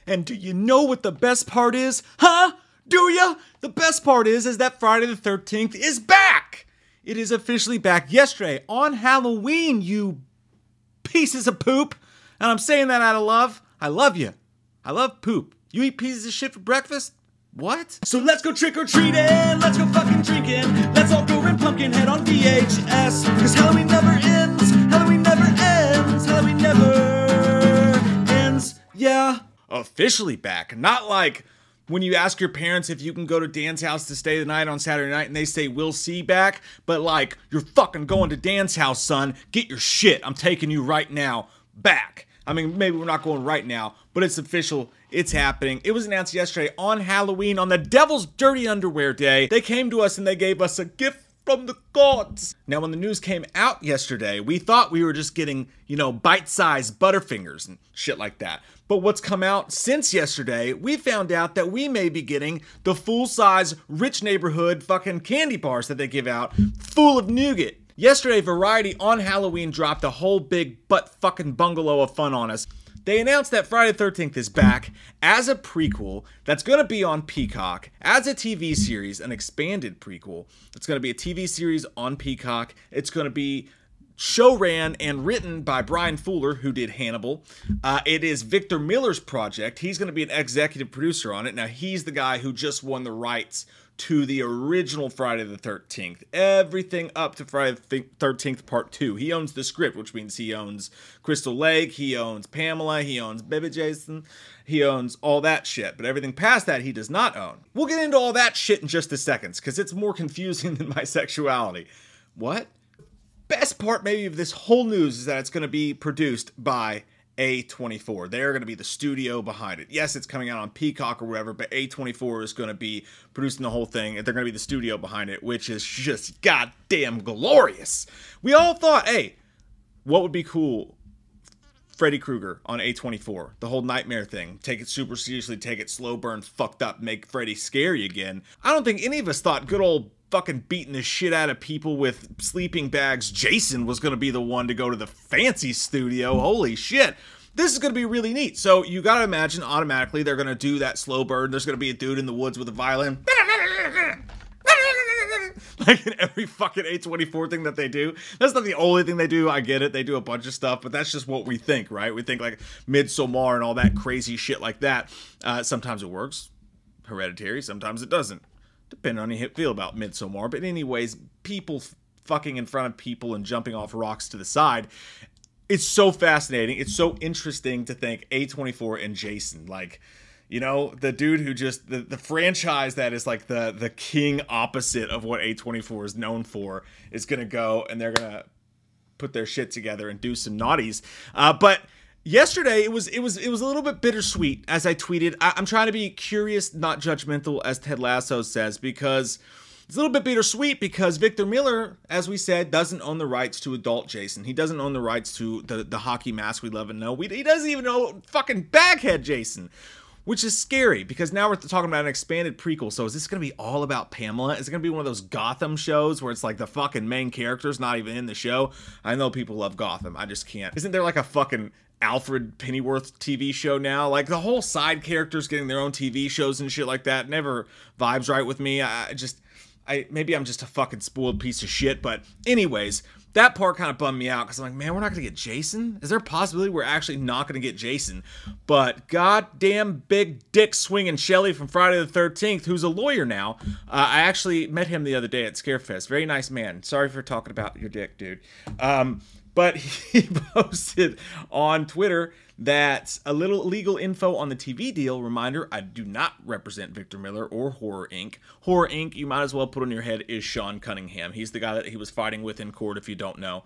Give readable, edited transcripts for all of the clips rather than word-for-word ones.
And do you know what the best part is? Huh? Do ya? The best part is that Friday the 13th is back! It is officially back yesterday on Halloween, you pieces of poop. And I'm saying that out of love. I love you. I love poop. You eat pieces of shit for breakfast? What? So let's go trick-or-treating, let's go fucking drinking, let's all go rent Pumpkinhead on VHS, cause Halloween never ends, Halloween never ends, Halloween never ends, yeah. Officially back, not like when you ask your parents if you can go to Dan's house to stay the night on Saturday night and they say, we'll see back, but like, you're fucking going to Dan's house, son, get your shit, I'm taking you right now, back. I mean, maybe we're not going right now, but it's official. It's happening. It was announced yesterday on Halloween, on the Devil's Dirty Underwear Day. They came to us and they gave us a gift from the gods. Now, when the news came out yesterday, we thought we were just getting, you know, bite-sized Butterfingers and shit like that. But what's come out since yesterday, we found out that we may be getting the full-size, rich neighborhood fucking candy bars that they give out, full of nougat. Yesterday, Variety on Halloween dropped a whole big butt-fucking bungalow of fun on us. They announced that Friday the 13th is back as a prequel that's going to be on Peacock, as a TV series, an expanded prequel. It's going to be a TV series on Peacock. It's going to be show ran and written by Brian Fuller, who did Hannibal. It is Victor Miller's project. He's going to be an executive producer on it. Now, he's the guy who just won the rights to the original Friday the 13th. Everything up to Friday the 13th Part 2. He owns the script, which means he owns Crystal Lake, he owns Pamela, he owns Baby Jason, he owns all that shit. But everything past that, he does not own. We'll get into all that shit in just a second, because it's more confusing than my sexuality. What? Best part maybe of this whole news is that it's going to be produced by A24. They're going to be the studio behind it. Yes, it's coming out on Peacock or whatever, but A24 is going to be producing the whole thing, and they're going to be the studio behind it, which is just goddamn glorious. We all thought, hey, what would be cool? Freddy Krueger on A24. The whole nightmare thing. Take it super seriously, take it slow burn, fucked up, make Freddy scary again. I don't think any of us thought good old fucking beating the shit out of people with sleeping bags Jason was going to be the one to go to the fancy studio. Holy shit. This is going to be really neat. So you got to imagine automatically they're going to do that slow burn. There's going to be a dude in the woods with a violin. Like in every fucking A24 thing that they do. That's not the only thing they do. I get it. They do a bunch of stuff, but that's just what we think, right? We think like Midsommar and all that crazy shit like that. Sometimes it works. Hereditary. Sometimes it doesn't. Depending on how you feel about Midsommar. But anyways, people fucking in front of people and jumping off rocks to the side. It's so fascinating. It's so interesting to think A24 and Jason. Like, you know, the dude who just, the franchise that is like the king opposite of what A24 is known for is going to go and they're going to put their shit together and do some naughties. But yesterday, it was a little bit bittersweet, as I tweeted. I'm trying to be curious, not judgmental, as Ted Lasso says, because it's a little bit bittersweet because Victor Miller, as we said, doesn't own the rights to adult Jason. He doesn't own the rights to the hockey mask we love and know. He doesn't even own fucking Baghead Jason, which is scary because now we're talking about an expanded prequel. So is this going to be all about Pamela? Is it going to be one of those Gotham shows where it's like the fucking main character's not even in the show? I know people love Gotham. I just can't. Isn't there like a fucking Alfred Pennyworth TV show now? Like the whole side characters getting their own TV shows and shit like that never vibes right with me. Maybe I'm just a fucking spoiled piece of shit, but anyways, that part kind of bummed me out because I'm like, man, we're not going to get Jason? Is there a possibility we're actually not going to get Jason? But goddamn big dick swinging Shelly from Friday the 13th, who's a lawyer now. I actually met him the other day at Scarefest. Very nice man. Sorry for talking about your dick, dude. But he posted on Twitter that a little legal info on the TV deal. Reminder, I do not represent Victor Miller or Horror Inc. Horror Inc., you might as well put on your head, is Sean Cunningham. He's the guy that he was fighting with in court, if you don't know,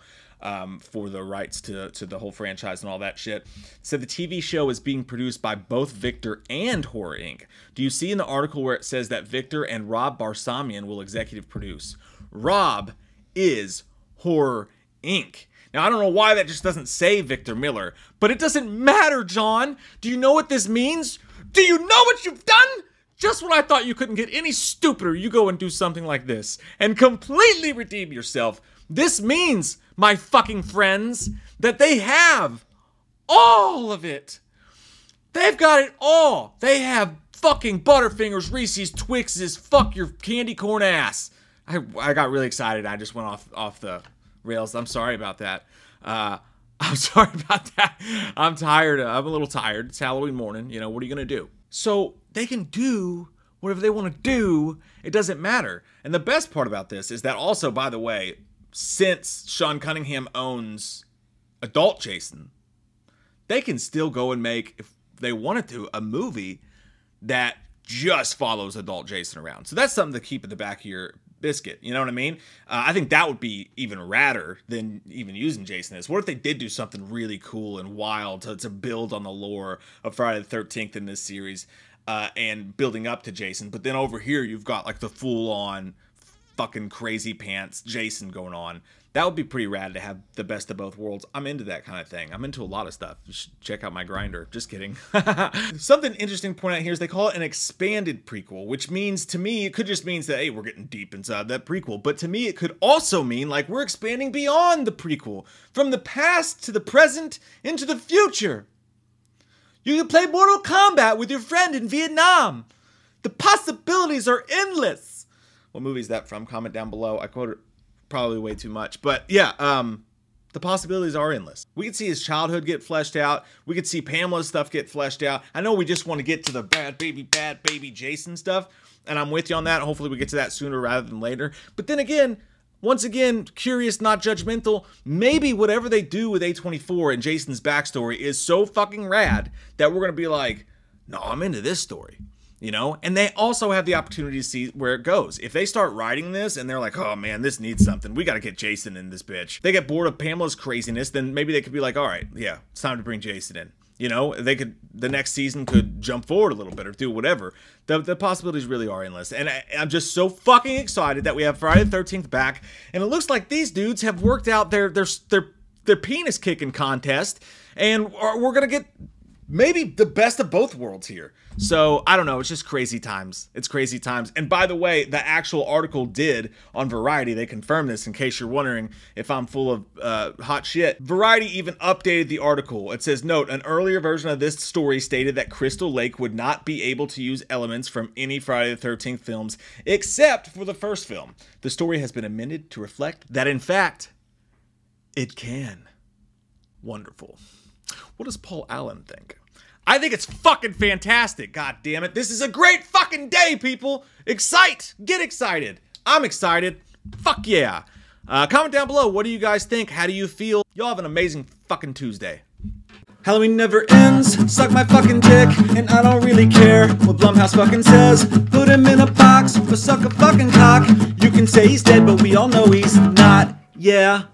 for the rights to the whole franchise and all that shit. So the TV show is being produced by both Victor and Horror Inc. Do you see in the article where it says that Victor and Rob Barsamian will executive produce? Rob is Horror Inc. Now, I don't know why that just doesn't say Victor Miller, but it doesn't matter, John. Do you know what this means? Do you know what you've done? Just when I thought you couldn't get any stupider, you go and do something like this and completely redeem yourself. This means, my fucking friends, that they have all of it. They've got it all. They have fucking Butterfingers, Reese's, Twixes, fuck your candy corn ass. I got really excited. I just went off the rails. I'm sorry about that. I'm sorry about that. I'm tired. I'm a little tired. It's Halloween morning. You know, what are you going to do? So they can do whatever they want to do. It doesn't matter. And the best part about this is that also, by the way, since Sean Cunningham owns adult Jason, they can still go and make, if they wanted to, a movie that just follows adult Jason around. So that's something to keep in the back of your biscuit. You know what I mean? I think that would be even radder than even using Jason as. What if they did do something really cool and wild to build on the lore of Friday the 13th in this series and building up to Jason? But then over here, you've got like the full-on fucking crazy pants Jason going on. That would be pretty rad to have the best of both worlds. I'm into that kind of thing. I'm into a lot of stuff. You should check out my grinder. Just kidding. Something interesting to point out here is they call it an expanded prequel, which means to me, it could just mean that, hey, we're getting deep inside that prequel. But to me, it could also mean like we're expanding beyond the prequel, from the past to the present into the future. You can play Mortal Kombat with your friend in Vietnam. The possibilities are endless. What movie is that from? Comment down below. I quoted probably way too much, but yeah, the possibilities are endless. We could see his childhood get fleshed out. We could see Pamela's stuff get fleshed out. I know we just want to get to the bad baby Jason stuff, and I'm with you on that. Hopefully we get to that sooner rather than later. But then again, once again, curious, not judgmental, maybe whatever they do with A24 and Jason's backstory is so fucking rad that we're going to be like, no, I'm into this story. You know, and they also have the opportunity to see where it goes. If they start writing this and they're like, oh man, this needs something, we got to get Jason in this bitch. They get bored of Pamela's craziness, then maybe they could be like, all right, yeah, it's time to bring Jason in. You know, they could, the next season could jump forward a little bit or do whatever. The possibilities really are endless. And I'm just so fucking excited that we have Friday the 13th back. And it looks like these dudes have worked out their penis kicking contest. And we're going to get maybe the best of both worlds here. So, I don't know. It's just crazy times. It's crazy times. And by the way, the actual article did on Variety. They confirmed this in case you're wondering if I'm full of hot shit. Variety even updated the article. It says, note, an earlier version of this story stated that Crystal Lake would not be able to use elements from any Friday the 13th films except for the first film. The story has been amended to reflect that, in fact, it can. Wonderful. What does Paul Allen think? I think it's fucking fantastic. God damn it. This is a great fucking day, people. Excite. Get excited. I'm excited. Fuck yeah. Comment down below. What do you guys think? How do you feel? Y'all have an amazing fucking Tuesday. Halloween never ends. Suck my fucking dick. And I don't really care what Blumhouse fucking says. Put him in a box or suck a fucking cock. You can say he's dead, but we all know he's not. Yeah.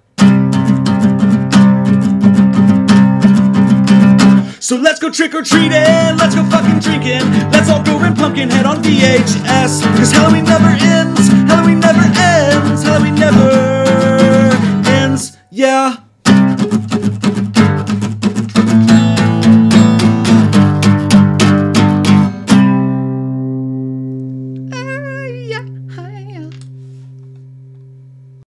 So let's go trick-or-treating, let's go fucking drinking, let's all go rent Pumpkinhead on VHS, cause Halloween never ends, Halloween never ends, Halloween never ends, yeah.